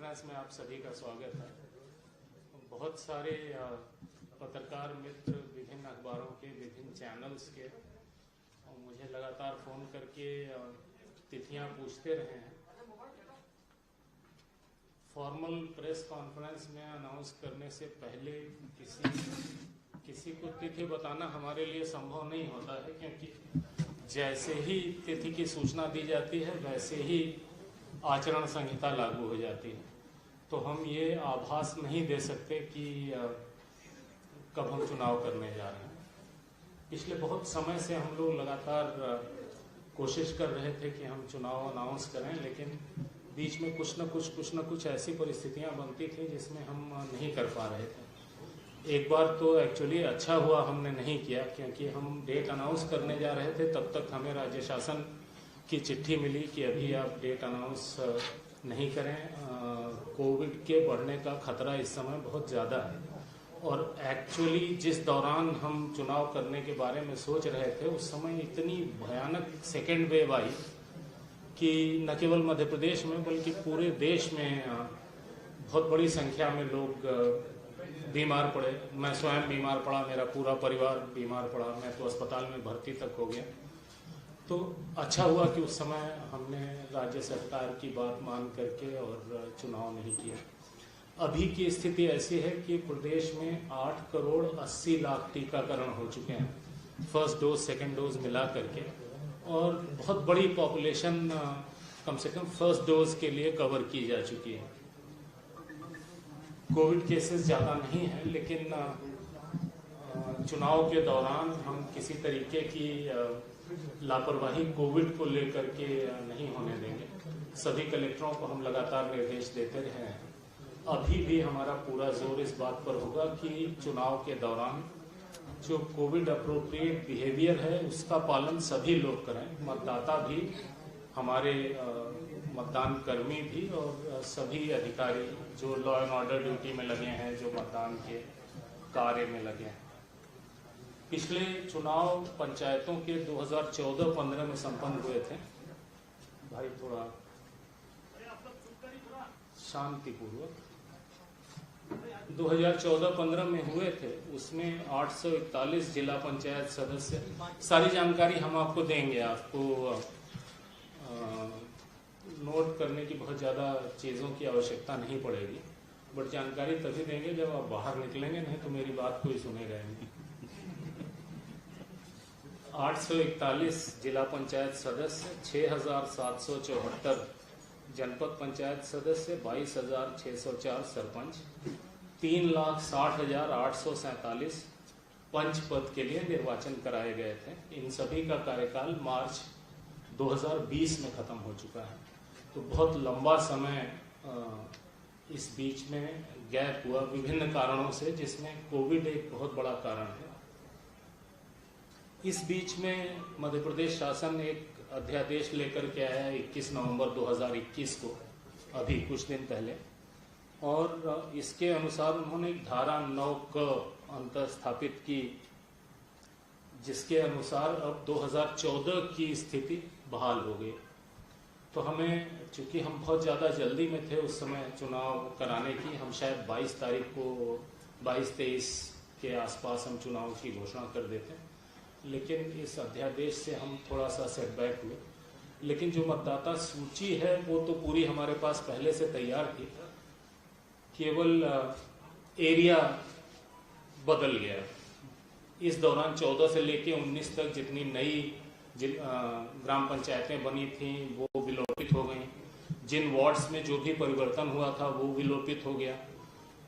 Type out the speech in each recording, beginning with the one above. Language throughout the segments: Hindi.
कॉन्फ्रेंस में आप सभी का स्वागत है। बहुत सारे पत्रकार मित्र विभिन्न अखबारों के विभिन्न चैनल्स के मुझे लगातार फ़ोन करके तिथियां पूछते रहे हैं। फॉर्मल प्रेस कॉन्फ्रेंस में अनाउंस करने से पहले किसी को तिथि बताना हमारे लिए संभव नहीं होता है, क्योंकि जैसे ही तिथि की सूचना दी जाती है वैसे ही आचरण संहिता लागू हो जाती है। तो हम ये आभास नहीं दे सकते कि कब हम चुनाव करने जा रहे हैं। पिछले बहुत समय से हम लोग लगातार कोशिश कर रहे थे कि हम चुनाव अनाउंस करें, लेकिन बीच में कुछ न कुछ ऐसी परिस्थितियां बनती थी जिसमें हम नहीं कर पा रहे थे। एक बार तो एक्चुअली अच्छा हुआ हमने नहीं किया, क्योंकि हम डेट अनाउंस करने जा रहे थे तब तक हमें राज्य शासन की चिट्ठी मिली कि अभी आप डेट अनाउंस नहीं करें, कोविड के बढ़ने का खतरा इस समय बहुत ज़्यादा है। और एक्चुअली जिस दौरान हम चुनाव करने के बारे में सोच रहे थे उस समय इतनी भयानक सेकेंड वेव आई कि न केवल मध्य प्रदेश में बल्कि पूरे देश में बहुत बड़ी संख्या में लोग बीमार पड़े। मैं स्वयं बीमार पड़ा, मेरा पूरा परिवार बीमार पड़ा, मैं तो अस्पताल में भर्ती तक हो गया। तो अच्छा हुआ कि उस समय हमने राज्य सरकार की बात मान करके और चुनाव नहीं किया। अभी की स्थिति ऐसी है कि प्रदेश में 8 करोड़ 80 लाख टीकाकरण हो चुके हैं, फर्स्ट डोज सेकेंड डोज मिला करके, और बहुत बड़ी पॉपुलेशन कम से कम फर्स्ट डोज के लिए कवर की जा चुकी है। कोविड केसेस ज़्यादा नहीं है, लेकिन चुनाव के दौरान हम किसी तरीके की लापरवाही कोविड को लेकर के नहीं होने देंगे। सभी कलेक्टरों को हम लगातार निर्देश देते रहे हैं। अभी भी हमारा पूरा जोर इस बात पर होगा कि चुनाव के दौरान जो कोविड अप्रोप्रिएट बिहेवियर है उसका पालन सभी लोग करें, मतदाता भी, हमारे मतदान कर्मी भी और सभी अधिकारी जो लॉ एंड ऑर्डर ड्यूटी में लगे हैं, जो मतदान के कार्य में लगे हैं। पिछले चुनाव पंचायतों के 2014-15 में संपन्न हुए थे। भाई थोड़ा शांतिपूर्वक 2014-15 में हुए थे। उसमें 841 जिला पंचायत सदस्य, सारी जानकारी हम आपको देंगे। आपको नोट करने की बहुत ज़्यादा चीज़ों की आवश्यकता नहीं पड़ेगी, बट जानकारी तभी देंगे जब आप बाहर निकलेंगे, नहीं तो मेरी बात कोई सुनेगा नहीं। 841 जिला पंचायत सदस्य, 6774 जनपद पंचायत सदस्य, 22,604 सरपंच, 3,60,847 पंच पद के लिए निर्वाचन कराए गए थे। इन सभी का कार्यकाल मार्च 2020 में खत्म हो चुका है। तो बहुत लंबा समय इस बीच में गैप हुआ विभिन्न कारणों से, जिसमें कोविड एक बहुत बड़ा कारण है। इस बीच में मध्य प्रदेश शासन एक अध्यादेश लेकर के आया 21 नवंबर 2021 को, अभी कुछ दिन पहले, और इसके अनुसार उन्होंने एक धारा 9 क अंतर स्थापित की, जिसके अनुसार अब 2014 की स्थिति बहाल हो गई। तो हमें, चूंकि हम बहुत ज़्यादा जल्दी में थे उस समय चुनाव कराने की, हम शायद 22 तारीख को 22-23 के आसपास हम चुनाव की घोषणा कर देते, लेकिन इस अध्यादेश से हम थोड़ा सा सेटबैक हुए। लेकिन जो मतदाता सूची है वो तो पूरी हमारे पास पहले से तैयार थी, केवल एरिया बदल गया। इस दौरान 14 से लेके 19 तक जितनी नई ग्राम पंचायतें बनी थीं वो विलोपित हो गई। जिन वार्ड्स में जो भी परिवर्तन हुआ था वो विलोपित हो गया।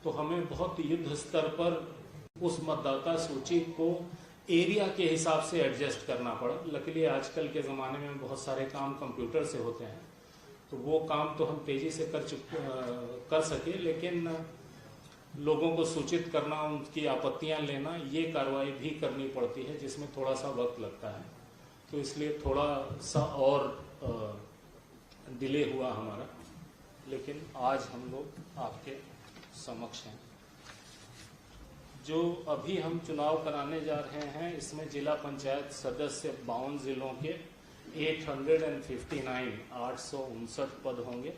तो हमें बहुत युद्ध स्तर पर उस मतदाता सूची को एरिया के हिसाब से एडजस्ट करना पड़ा। लकीली आजकल के ज़माने में बहुत सारे काम कंप्यूटर से होते हैं, तो वो काम तो हम तेज़ी से कर सके, लेकिन लोगों को सूचित करना, उनकी आपत्तियां लेना, ये कार्रवाई भी करनी पड़ती है, जिसमें थोड़ा सा वक्त लगता है। तो इसलिए थोड़ा सा और डिले हुआ हमारा, लेकिन आज हम लोग आपके समक्ष हैं। जो अभी हम चुनाव कराने जा रहे हैं इसमें जिला पंचायत सदस्य 52 जिलों के 859 पद होंगे।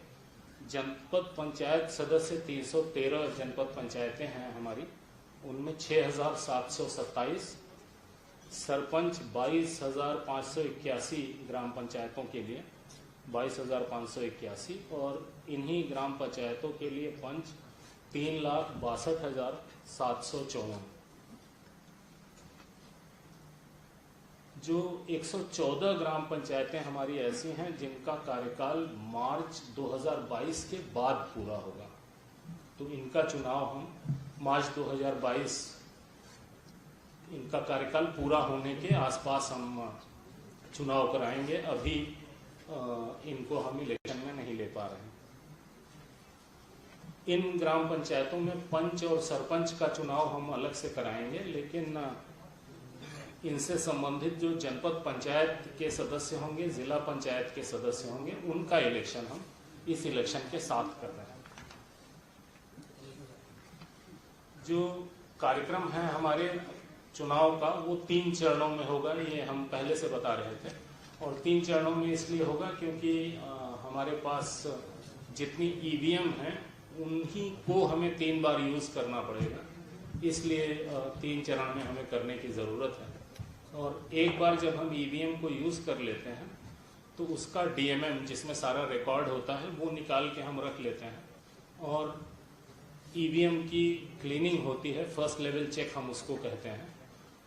जनपद पंचायत सदस्य 313 जनपद पंचायतें हैं हमारी, उनमें 6,727, सरपंच 22,581 ग्राम पंचायतों के लिए 22,581, और इन्हीं ग्राम पंचायतों के लिए पंच 3,62,754। जो 114 ग्राम पंचायतें हमारी ऐसी हैं जिनका कार्यकाल मार्च 2022 के बाद पूरा होगा, तो इनका चुनाव हम मार्च 2022 इनका कार्यकाल पूरा होने के आसपास हम चुनाव कराएंगे। अभी इनको हम इलेक्शन में नहीं ले पा रहे हैं। इन ग्राम पंचायतों में पंच और सरपंच का चुनाव हम अलग से कराएंगे, लेकिन इनसे संबंधित जो जनपद पंचायत के सदस्य होंगे, जिला पंचायत के सदस्य होंगे, उनका इलेक्शन हम इस इलेक्शन के साथ कर रहे हैं। जो कार्यक्रम है हमारे चुनाव का वो 3 चरणों में होगा, ये हम पहले से बता रहे थे। और 3 चरणों में इसलिए होगा क्योंकि हमारे पास जितनी ईवीएम हैं उन्हीं को हमें 3 बार यूज करना पड़ेगा, इसलिए 3 चरण में हमें करने की ज़रूरत है। और एक बार जब हम ईवीएम को यूज कर लेते हैं तो उसका डीएमएम जिसमें सारा रिकॉर्ड होता है वो निकाल के हम रख लेते हैं, और ईवीएम की क्लीनिंग होती है, फर्स्ट लेवल चेक हम उसको कहते हैं,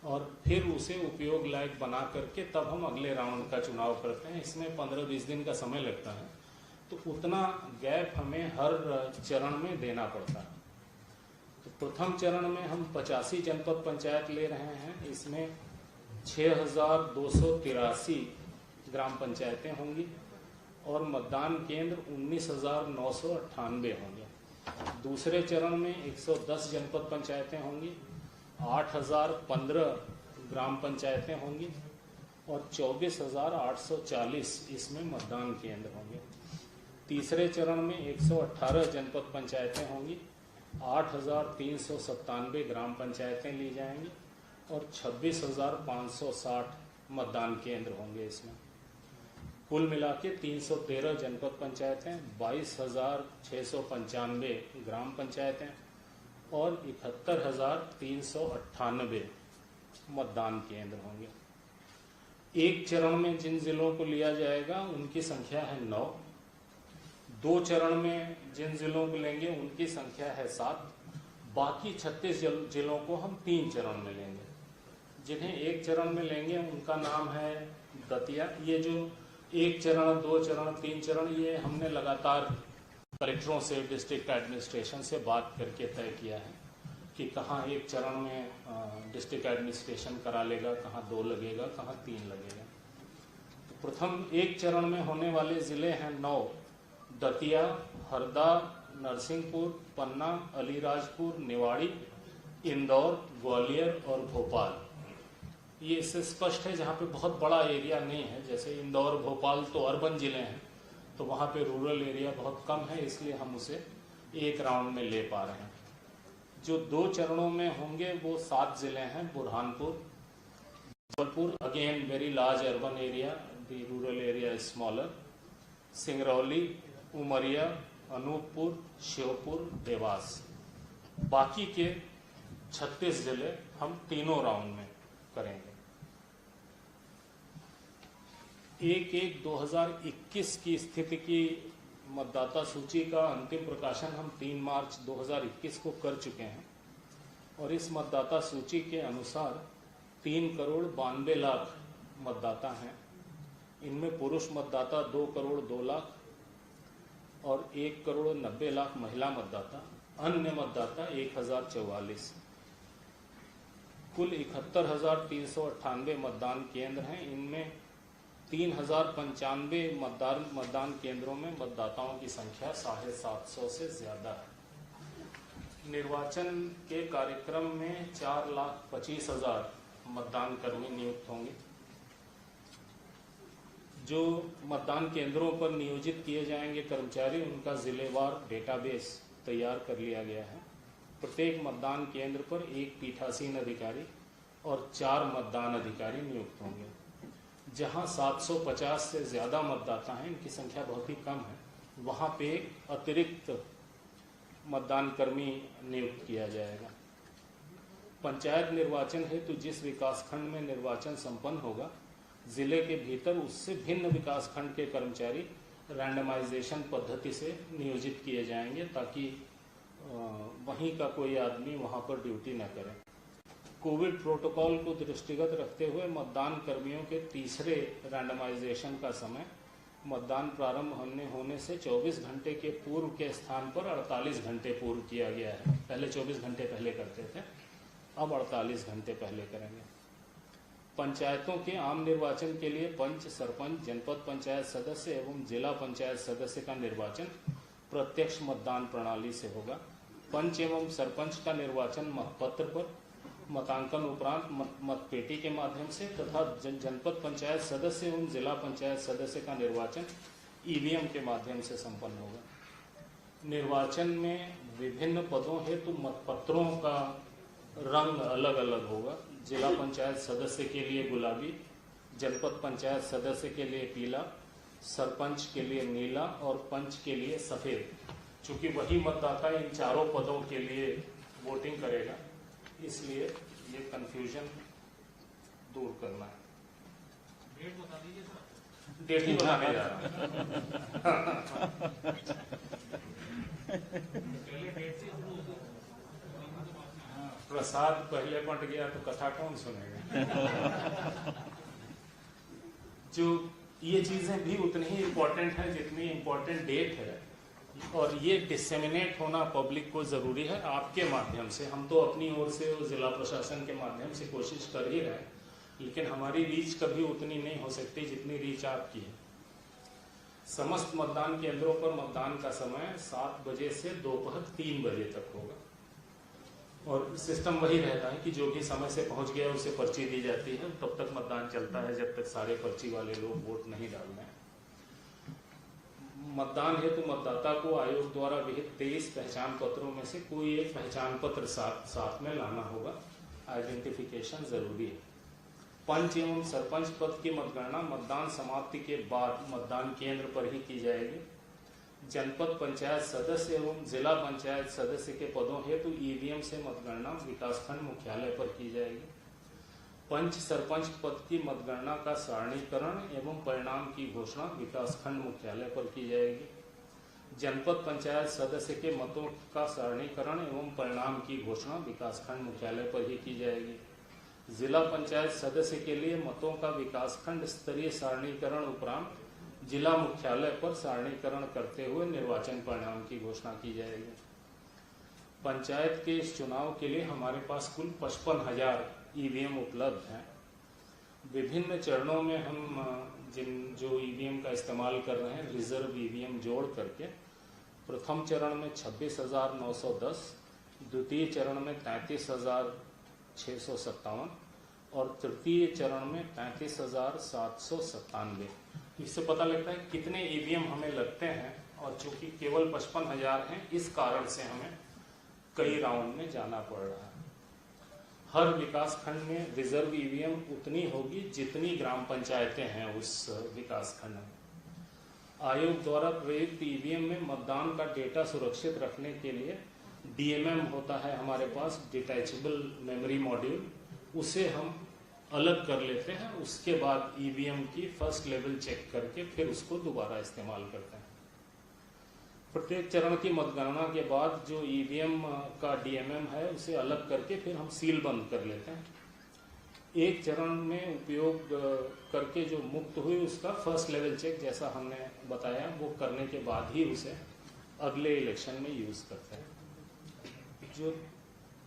और फिर उसे उपयोग लायक बना करके तब हम अगले राउंड का चुनाव करते हैं। इसमें 15-20 दिन का समय लगता है, तो उतना गैप हमें हर चरण में देना पड़ता है। तो प्रथम चरण में हम 85 जनपद पंचायत ले रहे हैं, इसमें 6,283 ग्राम पंचायतें होंगी और मतदान केंद्र 19,998 होंगे। दूसरे चरण में 110 जनपद पंचायतें होंगी, 8,015 ग्राम पंचायतें होंगी और 24,840 इसमें मतदान केंद्र होंगे। तीसरे चरण में 118 जनपद पंचायतें होंगी, 8,397 ग्राम पंचायतें ली जाएंगी और 26,560 मतदान केंद्र होंगे। इसमें कुल मिला के 313 जनपद पंचायतें, 22,695 ग्राम पंचायतें और 71,398 मतदान केंद्र होंगे। एक चरण में जिन जिलों को लिया जाएगा उनकी संख्या है 9, 2 चरण में जिन जिलों को लेंगे उनकी संख्या है 7, बाकी 36 जिलों को हम 3 चरण में लेंगे। जिन्हें एक चरण में लेंगे उनका नाम है दतिया। ये जो 1 चरण, 2 चरण, 3 चरण, ये हमने लगातार कलेक्टरों से, डिस्ट्रिक्ट एडमिनिस्ट्रेशन से बात करके तय किया है कि कहाँ एक चरण में डिस्ट्रिक्ट एडमिनिस्ट्रेशन करा लेगा, कहाँ 2 लगेगा, कहाँ 3 लगेगा। तो प्रथम एक चरण में होने वाले जिले हैं 9, दतिया, हरदा, नरसिंहपुर, पन्ना, अलीराजपुर, निवाड़ी, इंदौर, ग्वालियर और भोपाल। ये इससे स्पष्ट है जहाँ पे बहुत बड़ा एरिया नहीं है, जैसे इंदौर, भोपाल तो अर्बन जिले हैं, तो वहाँ पे रूरल एरिया बहुत कम है, इसलिए हम उसे एक राउंड में ले पा रहे हैं। जो 2 चरणों में होंगे वो 7 जिले हैं, Burhanpur, Jabalpur, again very large urban area, the rural area is smaller, Singrauli, Umaria, Anuppur, Sheopur, Dewas. बाकी के 36 जिले हम तीनों राउंड में करेंगे। 1/1/2021 की स्थिति की मतदाता सूची का अंतिम प्रकाशन हम 3 मार्च 2021 को कर चुके हैं और इस मतदाता सूची के अनुसार 3,92,00,000 मतदाता हैं। इनमें पुरुष मतदाता 2,02,00,000 और 1,90,00,000 महिला मतदाता, अन्य मतदाता 1,044। कुल 71,398 मतदान केंद्र हैं। इनमें 3,095 मतदान केंद्रों में मतदाताओं की संख्या 750 से ज्यादा है। निर्वाचन के कार्यक्रम में 4,25,000 मतदान कर्मी नियुक्त होंगे। जो मतदान केंद्रों पर नियोजित किए जाएंगे कर्मचारी, उनका जिलेवार डेटाबेस तैयार कर लिया गया है। प्रत्येक मतदान केंद्र पर 1 पीठासीन अधिकारी और 4 मतदान अधिकारी नियुक्त होंगे। जहां 750 से ज्यादा मतदाता हैं, इनकी संख्या बहुत ही कम है, वहाँ पे एक अतिरिक्त मतदान कर्मी नियुक्त किया जाएगा। पंचायत निर्वाचन हेतु जिस विकासखंड में निर्वाचन संपन्न होगा, जिले के भीतर उससे भिन्न विकासखंड के कर्मचारी रैंडमाइजेशन पद्धति से नियोजित किए जाएंगे, ताकि वहीं का कोई आदमी वहां पर ड्यूटी न करे। कोविड प्रोटोकॉल को दृष्टिगत रखते हुए मतदान कर्मियों के तीसरे रैंडमाइजेशन का समय मतदान प्रारंभ होने से 24 घंटे के पूर्व के स्थान पर 48 घंटे पूर्व किया गया है। पहले 24 घंटे पहले करते थे, अब 48 घंटे पहले करेंगे। पंचायतों के आम निर्वाचन के लिए पंच, सरपंच, जनपद पंचायत सदस्य एवं जिला पंचायत सदस्य का निर्वाचन प्रत्यक्ष मतदान प्रणाली से होगा। पंच एवं सरपंच का निर्वाचन मतपत्र पर मतांकन उपरांत मतपेटी के माध्यम से तथा जनपद पंचायत सदस्य एवं जिला पंचायत सदस्य का निर्वाचन ईवीएम के माध्यम से संपन्न होगा। निर्वाचन में विभिन्न पदों हेतु मतपत्रों का रंग अलग अलग होगा। जिला पंचायत सदस्य के लिए गुलाबी, जनपद पंचायत सदस्य के लिए पीला, सरपंच के लिए नीला और पंच के लिए सफेद। चूंकि वही मतदाता इन चारों पदों के लिए वोटिंग करेगा, इसलिए ये कंफ्यूजन दूर करना है। डेट बता दीजिए सर। डेट ही बताने जा रहा प्रसाद पहले बंट गया तो कथा कौन सुनेगा। जो ये चीजें भी उतनी ही इम्पोर्टेंट है जितनी इम्पोर्टेंट डेट है, और ये डिसेमिनेट होना पब्लिक को जरूरी है आपके माध्यम से। हम तो अपनी ओर से और जिला प्रशासन के माध्यम से कोशिश कर ही रहे हैं, लेकिन हमारी रीच कभी उतनी नहीं हो सकती जितनी रीच आपकी है। समस्त मतदान केंद्रों पर मतदान का समय 7 बजे से दोपहर 3 बजे तक होगा, और सिस्टम वही रहता है कि जो भी समय से पहुंच गया उसे पर्ची दी जाती है। तब तक मतदान चलता है जब तक सारे पर्ची वाले लोग वोट नहीं डालना है। मतदान हेतु मतदाता को आयोग द्वारा विहित 23 पहचान पत्रों में से कोई एक पहचान पत्र साथ में लाना होगा। आइडेंटिफिकेशन जरूरी है। पंच एवं सरपंच पद की मतगणना मतदान समाप्ति के बाद मतदान केंद्र पर ही की जाएगी। जनपद पंचायत सदस्य एवं जिला पंचायत सदस्य के पदों हेतु ईवीएम से मतगणना विकासखंड मुख्यालय पर की जाएगी। पंच सरपंच पद की मतगणना का सारणीकरण एवं परिणाम की घोषणा विकासखंड मुख्यालय पर की जाएगी। जनपद पंचायत सदस्य के मतों का सारणीकरण एवं परिणाम की घोषणा विकासखंड मुख्यालय पर ही की जाएगी। जिला पंचायत सदस्य के लिए मतों का विकासखंड स्तरीय सारणीकरण उपरांत जिला मुख्यालय पर सारणीकरण करते हुए निर्वाचन परिणाम की घोषणा की जाएगी। पंचायत के इस चुनाव के लिए हमारे पास कुल 55,000 ईवीएम उपलब्ध हैं। विभिन्न चरणों में हम जो ईवीएम का इस्तेमाल कर रहे हैं, रिजर्व ईवीएम जोड़ करके, प्रथम चरण में 26,910, द्वितीय चरण में 33,657 और तृतीय चरण में 35,797। इससे पता लगता है कितने ईवीएम हमें लगते हैं, और चूंकि केवल 55,000 हैं, इस कारण से हमें कई राउंड में जाना पड़ रहा है। हर विकास खंड में रिजर्व ईवीएम उतनी होगी जितनी ग्राम पंचायतें हैं उस विकास खंड में। आयोग द्वारा प्रयुक्त ईवीएम में मतदान का डेटा सुरक्षित रखने के लिए डीएमएम होता है हमारे पास, डिटैचेबल मेमोरी मॉड्यूल, उसे हम अलग कर लेते हैं। उसके बाद ईवीएम की फर्स्ट लेवल चेक करके फिर उसको दोबारा इस्तेमाल करते हैं। प्रत्येक चरण की मतगणना के बाद जो ईवीएम का डीएमएम है उसे अलग करके फिर हम सील बंद कर लेते हैं। एक चरण में उपयोग करके जो मुक्त हुई उसका फर्स्ट लेवल चेक, जैसा हमने बताया, वो करने के बाद ही उसे अगले इलेक्शन में यूज करते हैं। जो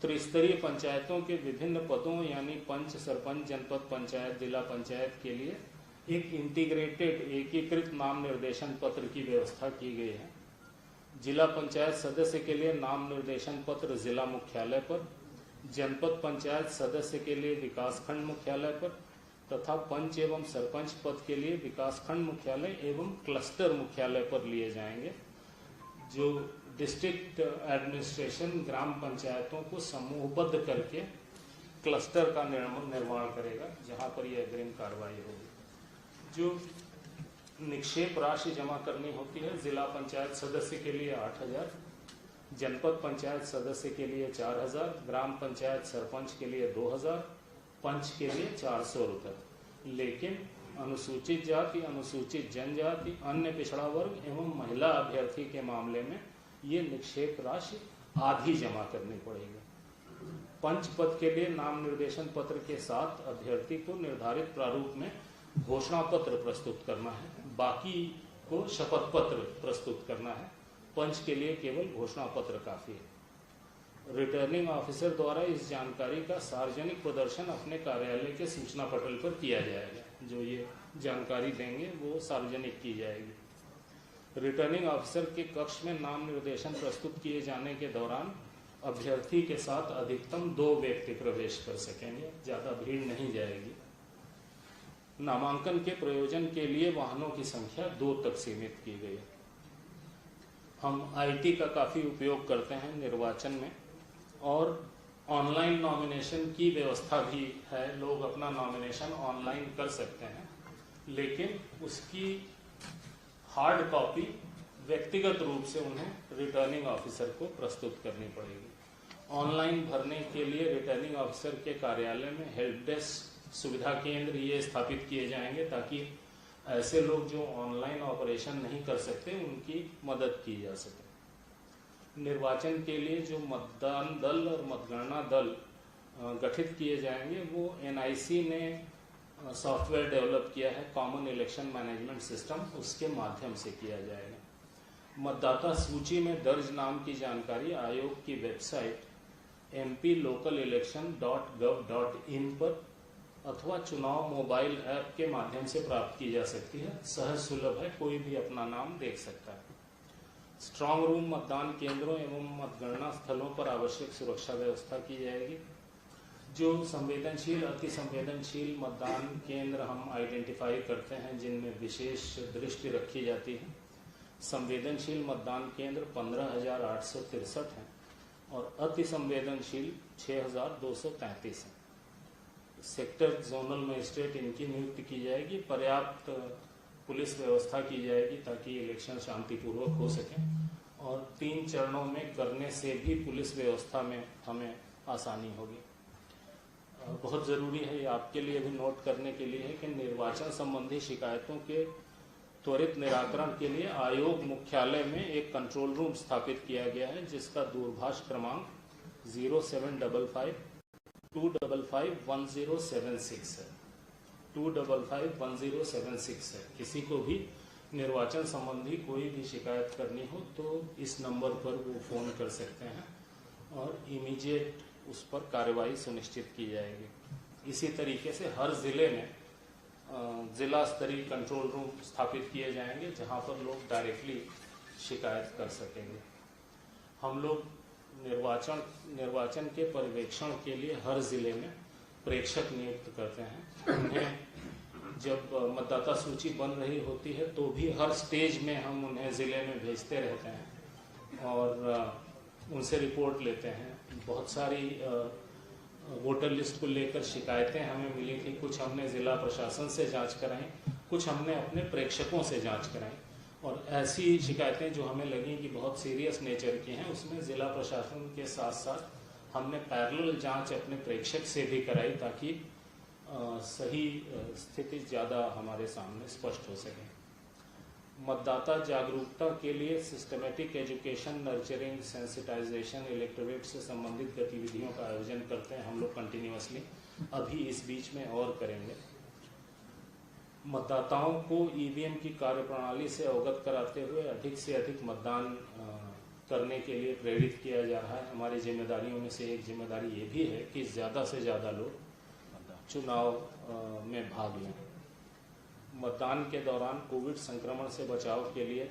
त्रिस्तरीय पंचायतों के विभिन्न पदों यानी पंच, सरपंच, जनपद पंचायत, जिला पंचायत के लिए एक इंटीग्रेटेड एकीकृत नाम निर्देशन पत्र की व्यवस्था की गई है। जिला पंचायत सदस्य के लिए नाम निर्देशन पत्र जिला मुख्यालय पर, जनपद पंचायत सदस्य के लिए विकासखंड मुख्यालय पर तथा पंच एवं सरपंच पद के लिए विकासखंड मुख्यालय एवं क्लस्टर मुख्यालय पर लिए जाएंगे। जो डिस्ट्रिक्ट एडमिनिस्ट्रेशन ग्राम पंचायतों को समूहबद्ध करके क्लस्टर का निर्माण करेगा, जहां पर यह अग्रिम कार्रवाई होगी। जो निक्षेप राशि जमा करनी होती है। जिला पंचायत सदस्य के लिए 8,000, जनपद पंचायत सदस्य के लिए 4,000, ग्राम पंचायत सरपंच के लिए 2,000, पंच के लिए 400 रुपये। लेकिन अनुसूचित जाति, अनुसूचित जनजाति, अन्य पिछड़ा वर्ग एवं महिला अभ्यर्थी के मामले में ये निक्षेप राशि आधी जमा करनी पड़ेगी। पंच पद के लिए नाम निर्देशन पत्र के साथ अभ्यर्थी को निर्धारित प्रारूप में घोषणा पत्र प्रस्तुत करना है, बाकी को शपथ पत्र प्रस्तुत करना है। पंच के लिए केवल घोषणा पत्र काफी है। रिटर्निंग ऑफिसर द्वारा इस जानकारी का सार्वजनिक प्रदर्शन अपने कार्यालय के सूचना पटल पर किया जाएगा। जो ये जानकारी देंगे वो सार्वजनिक की जाएगी। रिटर्निंग ऑफिसर के कक्ष में नाम निर्देशन प्रस्तुत किए जाने के दौरान अभ्यर्थी के साथ अधिकतम 2 व्यक्ति प्रवेश कर सकेंगे, ज्यादा भीड़ नहीं जाएगी। नामांकन के प्रयोजन के लिए वाहनों की संख्या 2 तक सीमित की गई। हम आईटी का काफी उपयोग करते हैं निर्वाचन में, और ऑनलाइन नॉमिनेशन की व्यवस्था भी है। लोग अपना नॉमिनेशन ऑनलाइन कर सकते हैं, लेकिन उसकी हार्ड कॉपी व्यक्तिगत रूप से उन्हें रिटर्निंग ऑफिसर को प्रस्तुत करनी पड़ेगी। ऑनलाइन भरने के लिए रिटर्निंग ऑफिसर के कार्यालय में हेल्प डेस्क सुविधा केंद्र ये स्थापित किए जाएंगे, ताकि ऐसे लोग जो ऑनलाइन ऑपरेशन नहीं कर सकते उनकी मदद की जा सके। निर्वाचन के लिए जो मतदान दल और मतगणना दल गठित किए जाएंगे वो एनआईसी ने सॉफ्टवेयर डेवलप किया है, कॉमन इलेक्शन मैनेजमेंट सिस्टम, उसके माध्यम से किया जाएगा। मतदाता सूची में दर्ज नाम की जानकारी आयोग की वेबसाइट mplocalelection.gov.in पर अथवा चुनाव मोबाइल ऐप के माध्यम से प्राप्त की जा सकती है। सहज सुलभ है, कोई भी अपना नाम देख सकता है। स्ट्रांग रूम मतदान केंद्रों एवं मतगणना स्थलों पर आवश्यक सुरक्षा व्यवस्था की जाएगी। जो संवेदनशील, अति संवेदनशील मतदान केंद्र हम आइडेंटिफाई करते हैं, जिनमें विशेष दृष्टि रखी जाती है। संवेदनशील मतदान केंद्र 15,863 हैं और अति संवेदनशील 6,233 हैं। सेक्टर जोनल मजिस्ट्रेट इनकी नियुक्ति की जाएगी। पर्याप्त पुलिस व्यवस्था की जाएगी ताकि इलेक्शन शांतिपूर्वक हो सके, और 3 चरणों में करने से भी पुलिस व्यवस्था में हमें आसानी होगी। बहुत जरूरी है, ये आपके लिए भी नोट करने के लिए है कि निर्वाचन संबंधी शिकायतों के त्वरित निराकरण के लिए आयोग मुख्यालय में एक कंट्रोल रूम स्थापित किया गया है, जिसका दूरभाष क्रमांक 0755-255-1076 है। 255-1076 है। किसी को भी निर्वाचन संबंधी कोई भी शिकायत करनी हो तो इस नंबर पर वो फोन कर सकते हैं और इमीडिएट उस पर कार्रवाई सुनिश्चित की जाएगी। इसी तरीके से हर जिले में जिला स्तरीय कंट्रोल रूम स्थापित किए जाएंगे, जहां पर लोग डायरेक्टली शिकायत कर सकेंगे। हम लोग निर्वाचन के पर्यवेक्षण के लिए हर जिले में प्रेक्षक नियुक्त करते हैं। उन्हें जब मतदाता सूची बन रही होती है तो भी हर स्टेज में हम उन्हें जिले में भेजते रहते हैं और उनसे रिपोर्ट लेते हैं। बहुत सारी वोटर लिस्ट को लेकर शिकायतें हमें मिली थी, कुछ हमने जिला प्रशासन से जांच कराई, कुछ हमने अपने प्रेक्षकों से जांच कराई, और ऐसी शिकायतें जो हमें लगी कि बहुत सीरियस नेचर की हैं, उसमें जिला प्रशासन के साथ साथ हमने पैरेलल जांच अपने प्रेक्षक से भी कराई, ताकि सही स्थिति ज़्यादा हमारे सामने स्पष्ट हो सके। मतदाता जागरूकता के लिए systematic education, nurturing, sensitization, electorate से संबंधित गतिविधियों का आयोजन करते हैं हम लोग कंटिन्यूअसली। अभी इस बीच में और करेंगे। मतदाताओं को ईवीएम की कार्यप्रणाली से अवगत कराते हुए अधिक से अधिक मतदान करने के लिए प्रेरित किया जा रहा है। हमारी जिम्मेदारियों में से एक जिम्मेदारी ये भी है कि ज़्यादा से ज़्यादा लोग चुनाव में भाग लें। मतदान के दौरान कोविड संक्रमण से बचाव के लिए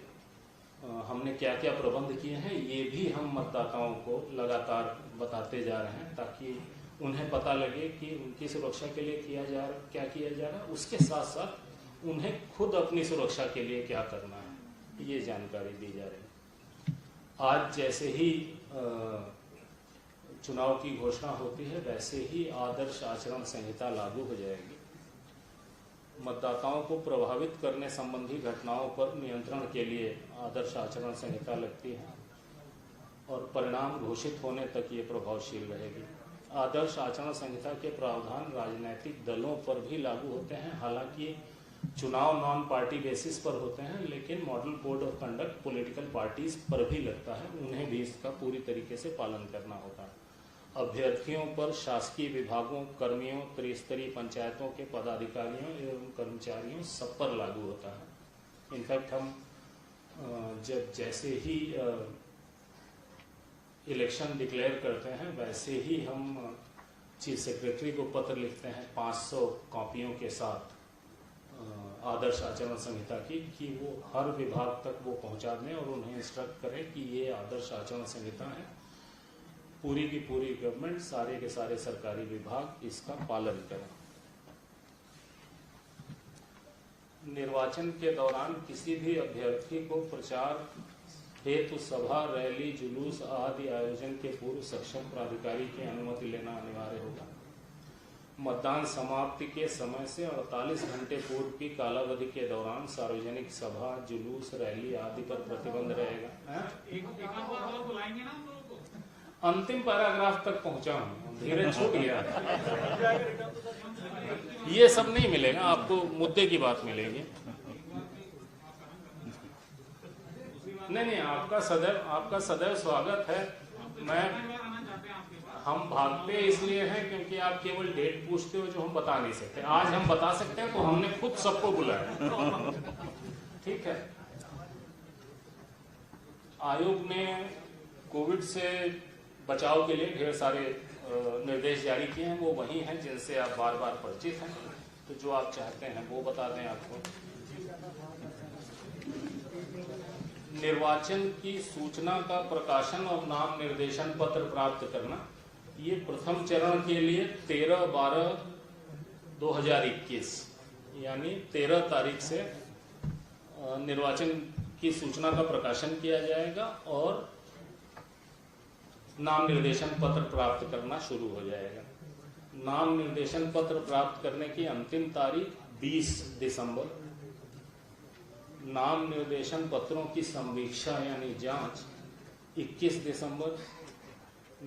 हमने क्या क्या प्रबंध किए हैं, ये भी हम मतदाताओं को लगातार बताते जा रहे हैं, ताकि उन्हें पता लगे कि उनकी सुरक्षा के लिए क्या किया जा रहा है। उसके साथ साथ उन्हें खुद अपनी सुरक्षा के लिए क्या करना है, ये जानकारी दी जा रही है। आज जैसे ही चुनाव की घोषणा होती है, वैसे ही आदर्श आचरण संहिता लागू हो जाएगी। मतदाताओं को प्रभावित करने संबंधी घटनाओं पर नियंत्रण के लिए आदर्श आचरण संहिता लगती है और परिणाम घोषित होने तक ये प्रभावशील रहेगी। आदर्श आचरण संहिता के प्रावधान राजनीतिक दलों पर भी लागू होते हैं, हालांकि चुनाव नॉन पार्टी बेसिस पर होते हैं, लेकिन model code of conduct political parties पर भी लगता है, उन्हें भी इसका पूरी तरीके से पालन करना होता है। अभ्यर्थियों पर शासकीय विभागों, कर्मियों, त्रिस्तरीय पंचायतों के पदाधिकारियों एवं कर्मचारियों सब पर लागू होता है। इनफैक्ट हम जब जैसे ही इलेक्शन डिक्लेयर करते हैं वैसे ही हम चीफ सेक्रेटरी को पत्र लिखते हैं 500 कॉपियों के साथ आदर्श आचरण संहिता की, कि वो हर विभाग तक वो पहुंचा दें और उन्हें इंस्ट्रक्ट करें कि ये आदर्श आचरण संहिता है। पूरी की पूरी गवर्नमेंट, सारे के सारे सरकारी विभाग इसका पालन करें। निर्वाचन के दौरान किसी भी अभ्यर्थी को प्रचार हेतु सभा, रैली, जुलूस आदि आयोजन के पूर्व सक्षम प्राधिकारी की अनुमति लेना अनिवार्य होगा। मतदान समाप्ति के समय से 48 घंटे पूर्व की कालावधि के दौरान सार्वजनिक सभा, जुलूस, रैली आदि पर प्रतिबंध रहेगा। अंतिम पैराग्राफ तक पहुंचा हूं, धीरे छूट गया। ये सब नहीं मिलेगा आपको, मुद्दे की बात मिलेगी। नहीं, आपका सदैव स्वागत है। हम भागते इसलिए हैं क्योंकि आप केवल डेट पूछते हो जो हम बता नहीं सकते। आज हम बता सकते हैं तो हमने खुद सबको बुलाया। ठीक है। आयोग ने कोविड से बचाव के लिए ढेर सारे निर्देश जारी किए हैं, वो वही हैं जिनसे आप बार बार परिचित हैं। तो जो आप चाहते हैं वो बता दें आपको। निर्वाचन की सूचना का प्रकाशन और नाम निर्देशन पत्र प्राप्त करना, ये प्रथम चरण के लिए 13/12/2021 यानी 13 तारीख से निर्वाचन की सूचना का प्रकाशन किया जाएगा और नाम निर्देशन पत्र प्राप्त करना शुरू हो जाएगा। नाम निर्देशन पत्र प्राप्त करने की अंतिम तारीख 20 दिसंबर। नाम निर्देशन पत्रों की संवीक्षा यानी जांच 21 दिसंबर।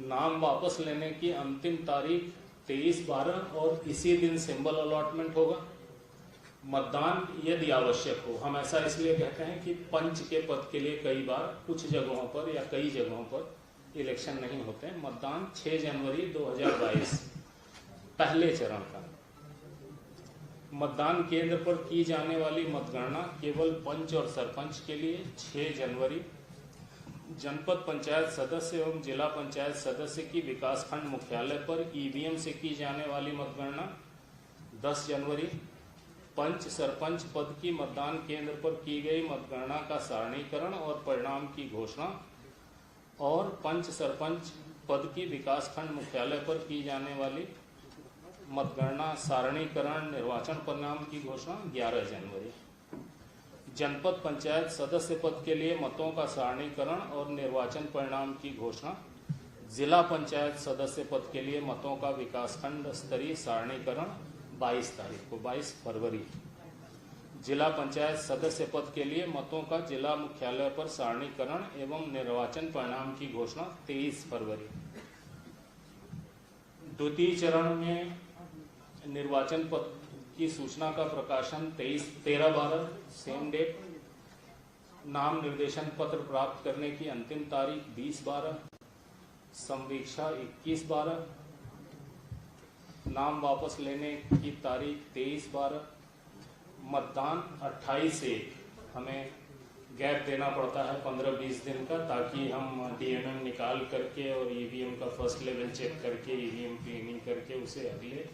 नाम वापस लेने की अंतिम तारीख 23/12 और इसी दिन सिंबल अलॉटमेंट होगा। मतदान यदि आवश्यक हो, हम ऐसा इसलिए कहते हैं कि पंच के पद के लिए कई बार कुछ जगहों पर या कई जगहों पर इलेक्शन नहीं होते हैं। मतदान 6 जनवरी 2022 पहले चरण का। मतदान केंद्र पर की जाने वाली मतगणना केवल पंच और सरपंच के लिए 6 जनवरी, जनपद पंचायत सदस्य एवं जिला पंचायत सदस्य की विकासखंड मुख्यालय पर ईवीएम से की जाने वाली मतगणना 10 जनवरी, पंच सरपंच पद की मतदान केंद्र पर की गई मतगणना का सारणीकरण और परिणाम की घोषणा और पंच सरपंच पद की विकासखंड मुख्यालय पर की जाने वाली मतगणना सारणीकरण निर्वाचन परिणाम की घोषणा 11 जनवरी। जनपद पंचायत सदस्य पद के लिए मतों का सारणीकरण और निर्वाचन परिणाम की घोषणा, जिला पंचायत सदस्य पद के लिए मतों का विकासखंड स्तरीय सारणीकरण 22 तारीख को, 22 फरवरी। जिला पंचायत सदस्य पद के लिए मतों का जिला मुख्यालय पर सारणीकरण एवं निर्वाचन परिणाम की घोषणा 23 फरवरी। द्वितीय चरण में निर्वाचन पद की सूचना का प्रकाशन 13/12 सेम डेट। नाम निर्देशन पत्र प्राप्त करने की अंतिम तारीख 20/12, संवीक्षा 21/12, नाम वापस लेने की तारीख 23/12, मतदान 28/1। हमें गैप देना पड़ता है 15-20 दिन का, ताकि हम डीएमएम निकाल करके और ईवीएम का फर्स्ट लेवल चेक करके ईवीएम क्लीनिंग करके उसे अगले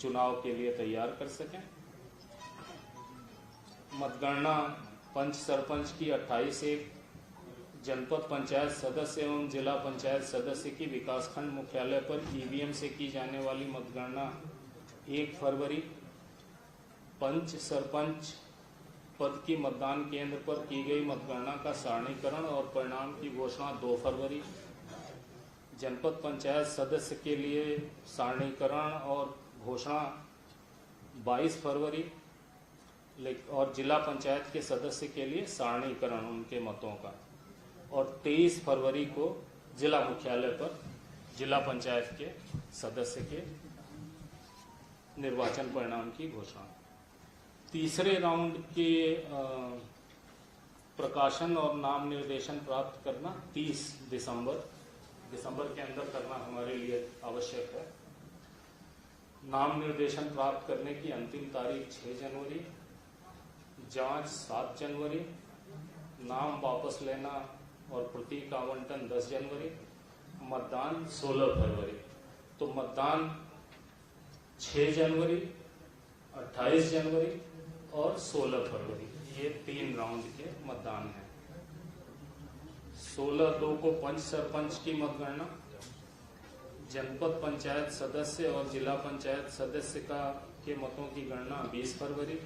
चुनाव के लिए तैयार कर सकें। मतगणना पंच सरपंच की 28/1, जनपद पंचायत सदस्य एवं जिला पंचायत सदस्य की विकासखंड मुख्यालय पर ईवीएम से की जाने वाली मतगणना 1 फरवरी, पंच सरपंच पद की मतदान केंद्र पर की गई मतगणना का सारणीकरण और परिणाम की घोषणा 2 फरवरी, जनपद पंचायत सदस्य के लिए सारणीकरण और घोषणा 22 फरवरी, और जिला पंचायत के सदस्य के लिए सारणीकरण उनके मतों का, और 23 फरवरी को जिला मुख्यालय पर जिला पंचायत के सदस्य के निर्वाचन परिणाम की घोषणा। तीसरे राउंड के प्रकाशन और नाम निर्देशन प्राप्त करना 30 दिसंबर के अंदर करना हमारे लिए आवश्यक है। नाम निर्देशन प्राप्त करने की अंतिम तारीख 6 जनवरी, जांच 7 जनवरी, नाम वापस लेना और प्रतीक आवंटन 10 जनवरी, मतदान 16 फरवरी। तो मतदान 6 जनवरी, 28 जनवरी और 16 फरवरी, ये 3 राउंड के मतदान हैं। 16/2 को पंच सरपंच की मतगणना, जनपद पंचायत सदस्य और जिला पंचायत सदस्य के मतों की गणना 20 फरवरी,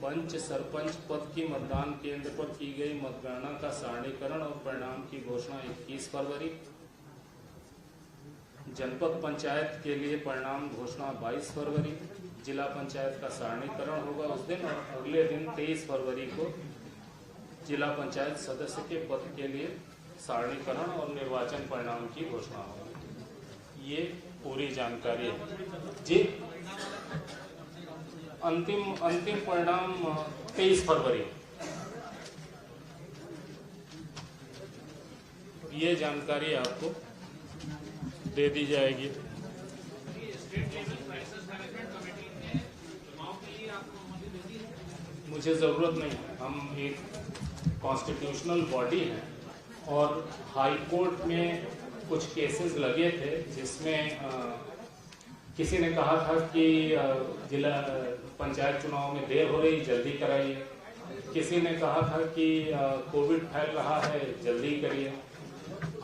पंच सरपंच पद की मतदान केंद्र पर की गई मतगणना का सारणीकरण और परिणाम की घोषणा 21 फरवरी, जनपद पंचायत के लिए परिणाम घोषणा 22 फरवरी, जिला पंचायत का सारणीकरण होगा उस दिन, और अगले दिन 23 फरवरी को जिला पंचायत सदस्य के पद के लिए सारणीकरण और निर्वाचन परिणाम की घोषणा होगी। ये पूरी जानकारी है जी। अंतिम परिणाम 23 फरवरी, ये जानकारी आपको दे दी जाएगी। मुझे ज़रूरत नहीं है, हम एक कॉन्स्टिट्यूशनल बॉडी हैं और हाई कोर्ट में कुछ केसेस लगे थे जिसमें किसी ने कहा था कि जिला पंचायत चुनाव में देर हो रही, जल्दी कराइए। किसी ने कहा था कि कोविड फैल रहा है, जल्दी करिए।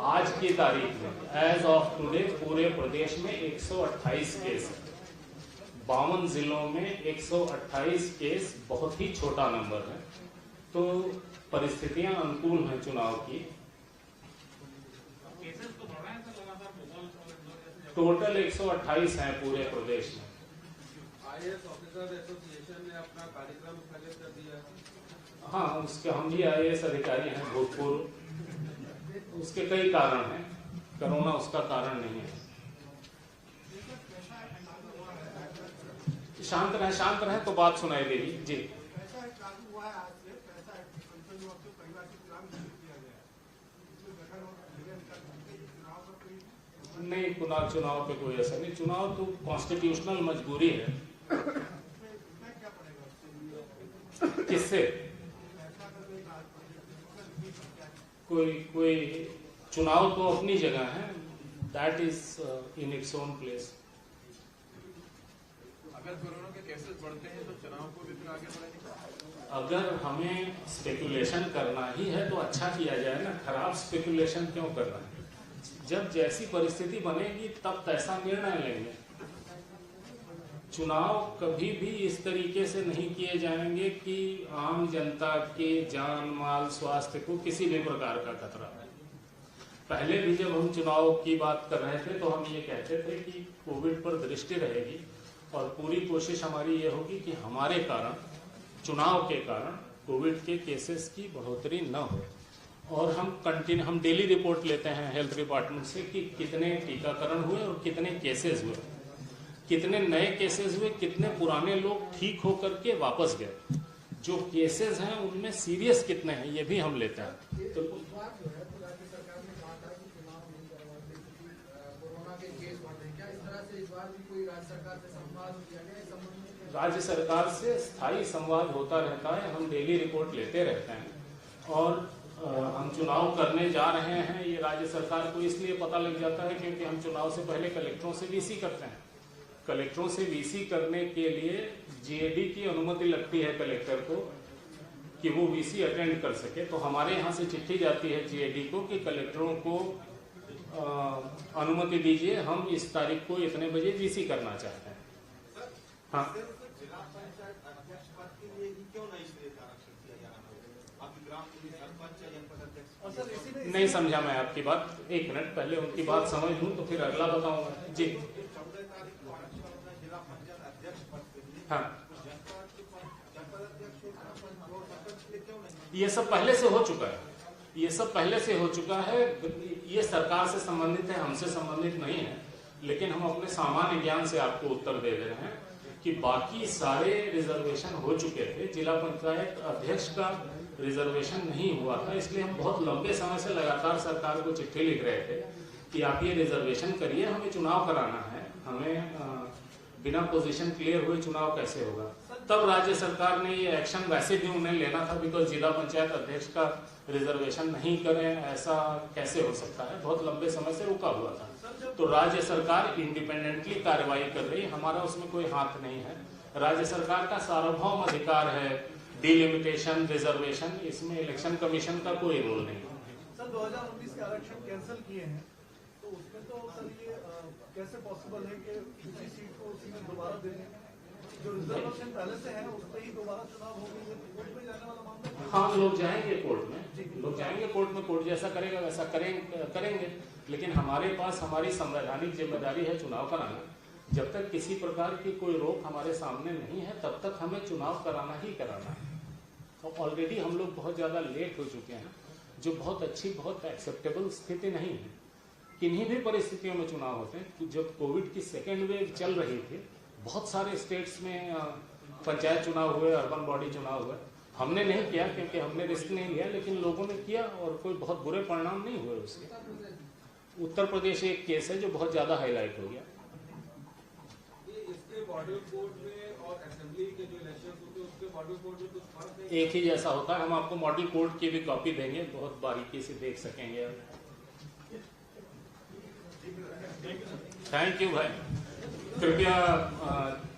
आज की तारीख में एज ऑफ टुडे पूरे प्रदेश में 128 केस है। 52 जिलों में 128 केस बहुत ही छोटा नंबर है, तो परिस्थितियां अनुकूल हैं चुनाव की। टोटल 128 हैं पूरे प्रदेश में। आईएएस ऑफिसर एसोसिएशन ने अपना कार्यक्रम स्थगित कर दिया। हाँ, उसके हम भी आईएएस अधिकारी हैं भूतपूर्व। उसके कई कारण हैं, कोरोना उसका कारण नहीं है। शांत रहे तो बात सुनाई देगी जी। नहीं, चुनाव पे कोई असर नहीं। चुनाव तो कॉन्स्टिट्यूशनल मजबूरी है। किससे कोई चुनाव तो अपनी जगह है, that is in its own place. अगर कोरोना के केसेस बढ़ते हैं तो चुनाव को भी फिर आगे बढ़ाएंगे। अगर हमें स्पेकुलेशन करना ही है तो अच्छा किया जाए ना, खराब स्पेकुलेशन क्यों करना है। जब जैसी परिस्थिति बनेगी तब तैसा निर्णय लेंगे। चुनाव कभी भी इस तरीके से नहीं किए जाएंगे कि आम जनता के जान माल स्वास्थ्य को किसी भी प्रकार का खतरा है। पहले भी जब हम चुनाव की बात कर रहे थे तो हम ये कहते थे कि कोविड पर दृष्टि रहेगी और पूरी कोशिश हमारी ये होगी कि हमारे कारण, चुनाव के कारण कोविड के केसेस की बढ़ोतरी न हो। और हम डेली रिपोर्ट लेते हैं हेल्थ डिपार्टमेंट से कि कितने टीकाकरण हुए और कितने केसेस हुए, कितने नए केसेस हुए, कितने पुराने लोग ठीक होकर के वापस गए, जो केसेस हैं उनमें सीरियस कितने हैं, ये भी हम लेते हैं। तो राज्य सरकार से स्थायी संवाद होता रहता है, हम डेली रिपोर्ट लेते रहते हैं। और हम चुनाव करने जा रहे हैं ये राज्य सरकार को इसलिए पता लग जाता है क्योंकि हम चुनाव से पहले कलेक्टरों से वीसी करते हैं। कलेक्टरों से वीसी करने के लिए जीएडी की अनुमति लगती है कलेक्टर को कि वो वीसी अटेंड कर सके। तो हमारे यहाँ से चिट्ठी जाती है जीएडी को कि कलेक्टरों को अनुमति दीजिए, हम इस तारीख को इतने बजे वीसी करना चाहते हैं। हाँ, नहीं समझा मैं आपकी बात। 1 मिनट, पहले उनकी बात समझ लूं तो फिर अगला बताऊंगा जी। हाँ, ये सब पहले से हो चुका है, ये सब पहले से हो चुका है। ये सरकार से संबंधित है, हमसे संबंधित नहीं है। लेकिन हम अपने सामान्य ज्ञान से आपको उत्तर दे रहे हैं कि बाकी सारे रिजर्वेशन हो चुके थे, जिला पंचायत अध्यक्ष का रिजर्वेशन नहीं हुआ था। इसलिए हम बहुत लंबे समय से लगातार सरकार को चिट्ठी लिख रहे थे कि आप ये रिजर्वेशन करिए, हमें चुनाव कराना है, हमें बिना पोजीशन क्लियर हुए चुनाव कैसे होगा। तब राज्य सरकार ने ये एक्शन वैसे भी उन्हें लेना था, बिकॉज जिला पंचायत अध्यक्ष का रिजर्वेशन नहीं करें ऐसा कैसे हो सकता है, बहुत लंबे समय से रुका हुआ था। तो राज्य सरकार इंडिपेंडेंटली कार्रवाई कर रही है, हमारा उसमें कोई हाथ नहीं है। राज्य सरकार का सार्वभौम अधिकार है डिलिमिटेशन, रिजर्वेशन, इसमें इलेक्शन कमीशन का कोई रोल नहीं है। सर 2019 के आरक्षण कैंसिल किए हैं, तो उसमें तो सर ये कैसे पॉसिबल है कि किसी सीट को उसी में दोबारा देने, जो रिजर्वेशन पहले से है उस पर ही दोबारा चुनाव हो गई है, कोर्ट में जाने वाला मामला। हाँ, लोग जाएंगे कोर्ट में, लोग जाएंगे कोर्ट में, कोर्ट जैसा करेगा वैसा करेंगे। लेकिन हमारे पास हमारी संवैधानिक जिम्मेदारी है चुनाव कराना। जब तक किसी प्रकार की कोई रोक हमारे सामने नहीं है तब तक हमें चुनाव कराना ही कराना है। और ऑलरेडी हम लोग बहुत ज्यादा लेट हो चुके हैं, जो बहुत अच्छी, बहुत एक्सेप्टेबल स्थिति नहीं है। किन्हीं भी परिस्थितियों में चुनाव होते हैं। जब कोविड की सेकेंड वेव चल रही थी, बहुत सारे स्टेट्स में पंचायत चुनाव हुए, अर्बन बॉडी चुनाव हुए। हमने नहीं किया क्योंकि हमने रिस्क नहीं लिया, लेकिन लोगों ने किया और कोई बहुत बुरे परिणाम नहीं हुए उसके। उत्तर प्रदेश एक केस है जो बहुत ज्यादा हाईलाइट हो गया। इसके मॉडल कोर्ट में और असेंबली के जो इलेक्शन होते हैं उसके मॉडल कोर्ट में कुछ फर्क है? एक ही जैसा होता है। हम आपको मॉडल कोर्ट की भी कॉपी देंगे, बहुत बारीकी से देख सकेंगे। थैंक यू भाई, कृपया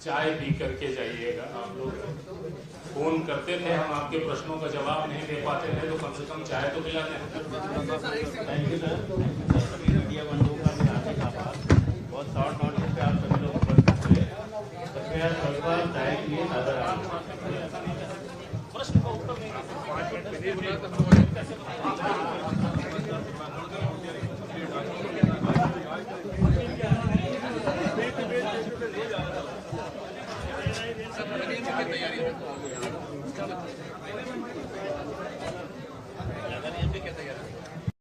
चाय पी करके जाइएगा। आप लोग फोन करते थे, हम आपके प्रश्नों का जवाब नहीं दे पाते थे, तो कम से कम चाय तो पिलाते हैं। Thank you sir. मीडिया बंधुओं का भी आपका आभार। बहुत शॉर्ट नोटिस पे आप सभी लोग उपस्थित हुए। कृपया परिवार चाय के लिए नजर आए। प्रश्न का उत्तर नहीं